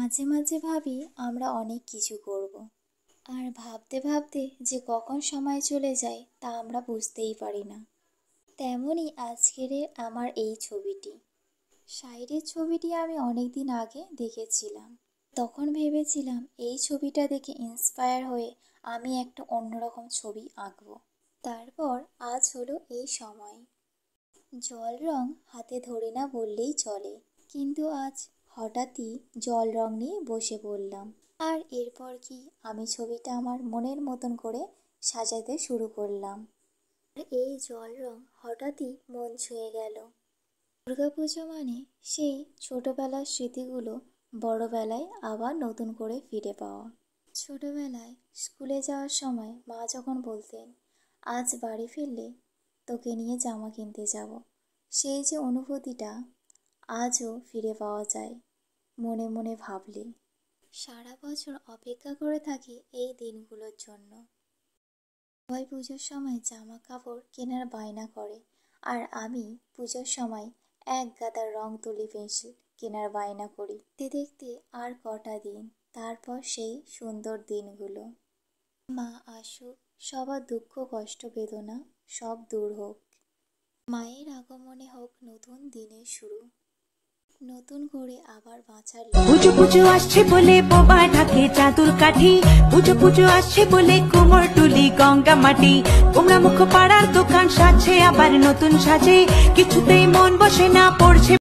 মাঝে মাঝে ভাবি আমরা অনেক কিছু করব, আর ভাবতে ভাবতে যে কখন সময় চলে যায় তা আমরা বুঝতেই পারি না। তেমনই আজকের আমার এই ছবিটি, সাইডের ছবিটি আমি অনেক দিন আগে দেখেছিলাম। তখন ভেবেছিলাম এই ছবিটা দেখে ইন্সপায়ার হয়ে আমি একটা অন্যরকম ছবি আঁকব। তারপর আজ হলো এই সময়। জল রং হাতে ধরি না বললেই চলে, কিন্তু আজ হঠাৎই জল রং নিয়ে বসে পড়লাম। আর এরপর কি আমি ছবিটা আমার মনের মতন করে সাজাতে শুরু করলাম। আর এই জল রং হঠাৎই মন ছুঁয়ে গেল। দুর্গাপুজো মানে সেই ছোটবেলার স্মৃতিগুলো বড়বেলায় আবার নতুন করে ফিরে পাওয়া। ছোটবেলায় স্কুলে যাওয়ার সময় মা যখন বলতেন, আজ বাড়ি ফিরলে তোকে নিয়ে জামা কিনতে যাব, সেই যে অনুভূতিটা আজও ফিরে পাওয়া যায় মনে মনে ভাবলে। সারা বছর অপেক্ষা করে থাকি এই দিনগুলোর জন্য। সবাই পুজোর সময় জামা কাপড় কেনার বায়না করে, আর আমি পুজোর সময় এক গাদা রং তুলি পেন্সিল কেনার বায়না করি। দেখতে দেখতে আর কটা দিন, তারপর সেই সুন্দর দিনগুলো। মা আসুক, সবার দুঃখ কষ্ট বেদনা সব দূর হোক। মায়ের আগমনে হোক নতুন দিনের শুরু, নতুন করে আবার বাঁচার। পুজো পুজো আসছে বলে বোবা ঢাকে চাদর কাঠি, পুজো পুজো আসছে বলে কোমর টুলি গঙ্গা মাটি। কুমড়া মুখ পাড়ার দোকান সাজছে আবার নতুন সাজে, কিছুতেই মন বসে না, পড়ছে